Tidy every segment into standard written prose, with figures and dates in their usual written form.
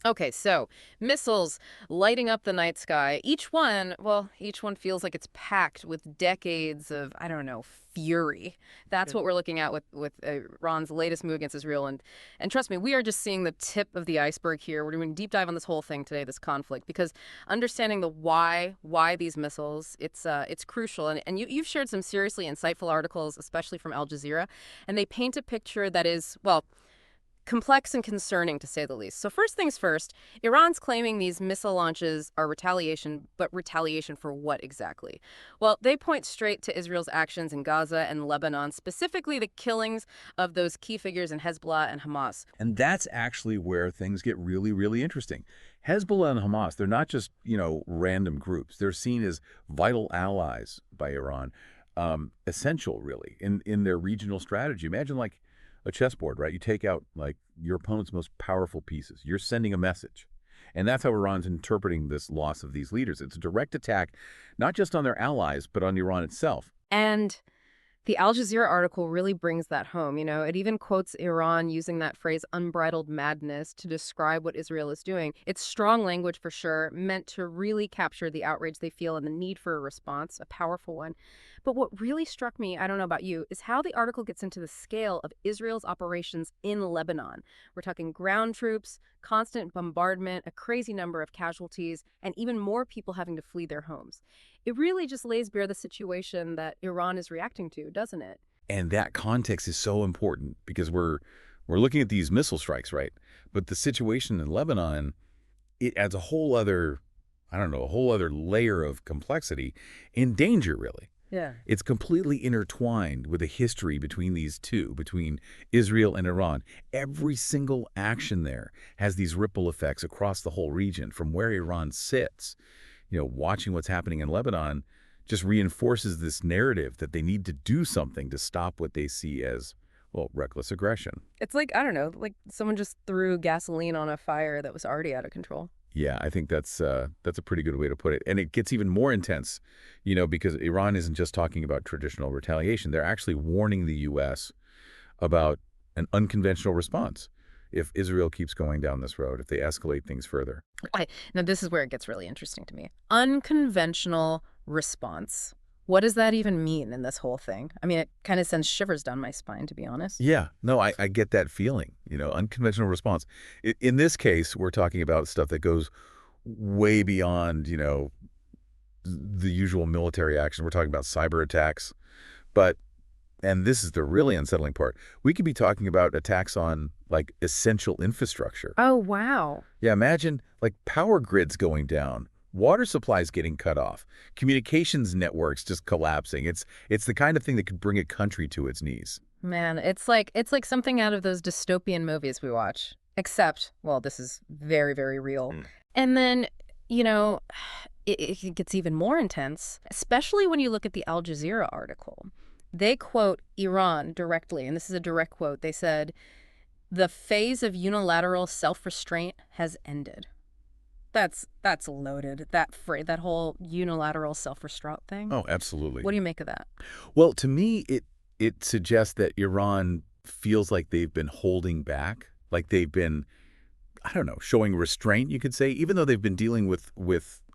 Okay, so missiles lighting up the night sky. Each one feels like it's packed with decades of, I don't know, fury. That's Yeah. what we're looking at with Iran's latest move against Israel. And trust me, we are just seeing the tip of the iceberg here. We're doing a deep dive on this whole thing today, this conflict, because understanding the why these missiles, it's crucial. And you've shared some seriously insightful articles, especially from Al Jazeera, and they paint a picture that is, well, complex and concerning, to say the least. So first things first, Iran's claiming these missile launches are retaliation, but retaliation for what exactly? Well, they point straight to Israel's actions in Gaza and Lebanon, specifically the killings of those key figures in Hezbollah and Hamas. And that's actually where things get really, really interesting. Hezbollah and Hamas, they're not just, random groups. They're seen as vital allies by Iran, essential, really, in their regional strategy. Imagine like a chessboard, right? You take out like your opponent's most powerful pieces. You're sending a message. And that's how Iran's interpreting this loss of these leaders. It's a direct attack, not just on their allies, but on Iran itself. And the Al Jazeera article really brings that home. It even quotes Iran using that phrase unbridled madness to describe what Israel is doing. It's strong language for sure, meant to really capture the outrage they feel and the need for a response, a powerful one. But what really struck me, I don't know about you, is how the article gets into the scale of Israel's operations in Lebanon. We're talking ground troops, constant bombardment, a crazy number of casualties, and even more people having to flee their homes. It really just lays bare the situation that Iran is reacting to, doesn't it? And that context is so important because we're looking at these missile strikes, right? But the situation in Lebanon, it adds a whole other, I don't know, a whole other layer of complexity and danger, really. Yeah. It's completely intertwined with the history between these two, between Israel and Iran. Every single action there has these ripple effects across the whole region from where Iran sits. Watching what's happening in Lebanon just reinforces this narrative that they need to do something to stop what they see as, well, reckless aggression. It's like, I don't know, like someone just threw gasoline on a fire that was already out of control. Yeah, I think that's a pretty good way to put it. And it gets even more intense, because Iran isn't just talking about traditional retaliation. They're actually warning the U.S. about an unconventional response if Israel keeps going down this road, if they escalate things further. Now, this is where it gets really interesting to me. Unconventional response. What does that even mean in this whole thing? I mean, it kind of sends shivers down my spine, to be honest. Yeah, no, I get that feeling, unconventional response. In this case, we're talking about stuff that goes way beyond, the usual military action. We're talking about cyber attacks. But, and this is the really unsettling part, we could be talking about attacks on, like, essential infrastructure. Oh, wow. Yeah, imagine, like, power grids going down, water supplies getting cut off, communications networks just collapsing. It's the kind of thing that could bring a country to its knees. Man, it's like something out of those dystopian movies we watch. Except, well, this is very, very real. And then, you know, it gets even more intense, especially when you look at the Al Jazeera article. They quote Iran directly, and this is a direct quote. They said, "The phase of unilateral self-restraint has ended." That's loaded. That whole unilateral self-restraint thing. Oh, absolutely. What do you make of that? Well, to me, it suggests that Iran feels like they've been holding back, like they've been, I don't know, showing restraint, you could say, even though they've been dealing with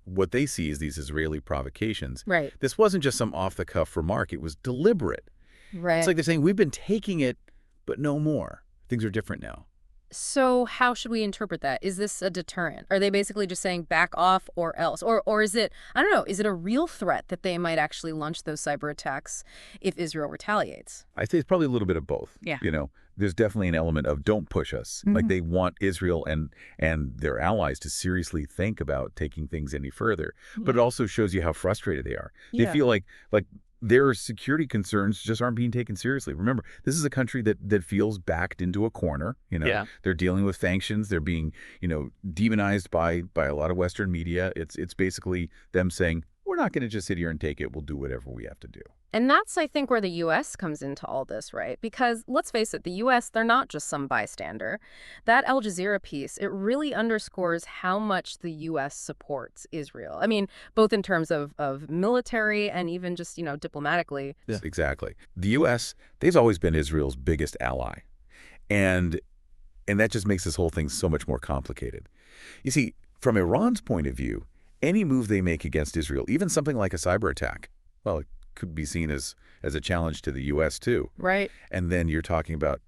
what they see as these Israeli provocations. Right. This wasn't just some off-the-cuff remark. It was deliberate. It's Right. like they're saying, we've been taking it, but no more. Things are different now. So how should we interpret that? Is this a deterrent? Are they basically just saying back off or else? Or is it, I don't know, is it a real threat that they might actually launch those cyber attacks if Israel retaliates? I say it's probably a little bit of both. Yeah. There's definitely an element of don't push us. Like Mhm. they want Israel and their allies to seriously think about taking things any further. But it also shows you how frustrated they are. They Yeah. feel like their security concerns just aren't being taken seriously. Remember, this is a country that feels backed into a corner. Yeah. They're dealing with sanctions. They're being, demonized by a lot of Western media. It's basically them saying, we're not going to just sit here and take it. We'll do whatever we have to do. And that's, I think, where the U.S. comes into all this, right? Because let's face it, the U.S., they're not just some bystander. That Al Jazeera piece, it really underscores how much the U.S. supports Israel. I mean, both in terms of military and even just, diplomatically. Yeah. Exactly. The U.S., they've always been Israel's biggest ally. And that just makes this whole thing so much more complicated. You see, from Iran's point of view, any move they make against Israel, even something like a cyber attack, well, it could be seen as a challenge to the U.S. too. Right. And then you're talking about,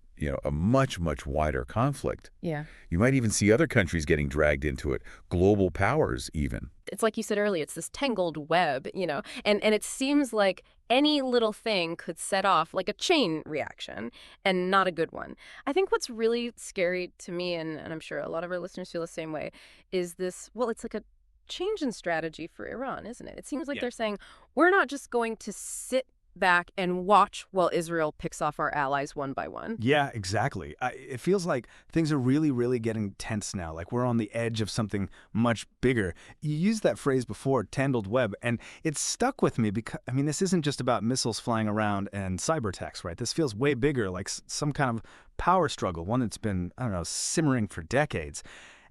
a much, much wider conflict. Yeah. You might even see other countries getting dragged into it, global powers even. It's like you said earlier, it's this tangled web, and it seems like any little thing could set off like a chain reaction and not a good one. I think what's really scary to me, and I'm sure a lot of our listeners feel the same way, is this, well, it's like a change in strategy for Iran, isn't it? It seems like Yeah. they're saying, we're not just going to sit back and watch while Israel picks off our allies one by one. Yeah, exactly. It feels like things are really, really getting tense now. Like we're on the edge of something much bigger. You used that phrase before, tangled web, and it stuck with me because, this isn't just about missiles flying around and cyber attacks, right? This feels way bigger, like some kind of power struggle, one that's been, I don't know, simmering for decades.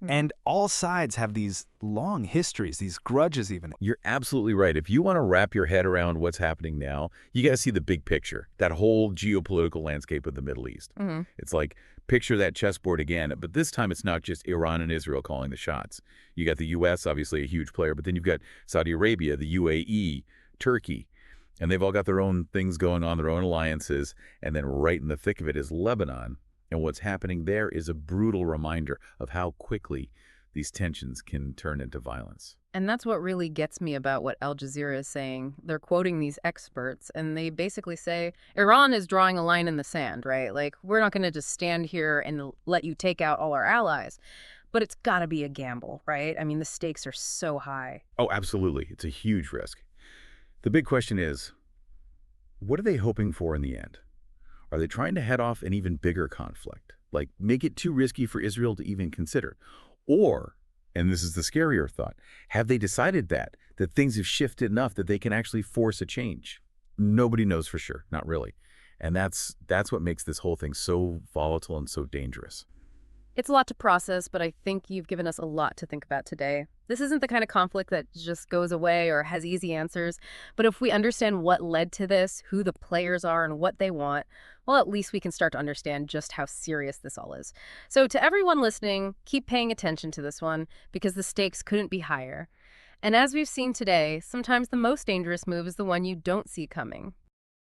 And all sides have these long histories, these grudges even. You're absolutely right. If you want to wrap your head around what's happening now, you got to see the big picture, that whole geopolitical landscape of the Middle East. Mm-hmm. It's like, picture that chessboard again, but this time it's not just Iran and Israel calling the shots. You got the U.S., obviously a huge player, but then you've got Saudi Arabia, the UAE, Turkey, and they've all got their own things going on, their own alliances, and then right in the thick of it is Lebanon. And what's happening there is a brutal reminder of how quickly these tensions can turn into violence. And that's what really gets me about what Al Jazeera is saying. They're quoting these experts, and they basically say, Iran is drawing a line in the sand, right? Like, we're not going to just stand here and let you take out all our allies. But it's got to be a gamble, right? I mean, the stakes are so high. Oh, absolutely. It's a huge risk. The big question is, what are they hoping for in the end? Are they trying to head off an even bigger conflict, like make it too risky for Israel to even consider? Or, and this is the scarier thought, have they decided that things have shifted enough that they can actually force a change? Nobody knows for sure, not really. And that's what makes this whole thing so volatile and so dangerous. It's a lot to process, but I think you've given us a lot to think about today. This isn't the kind of conflict that just goes away or has easy answers, but if we understand what led to this, who the players are, and what they want, well, at least we can start to understand just how serious this all is. So to everyone listening, keep paying attention to this one, because the stakes couldn't be higher. And as we've seen today, sometimes the most dangerous move is the one you don't see coming.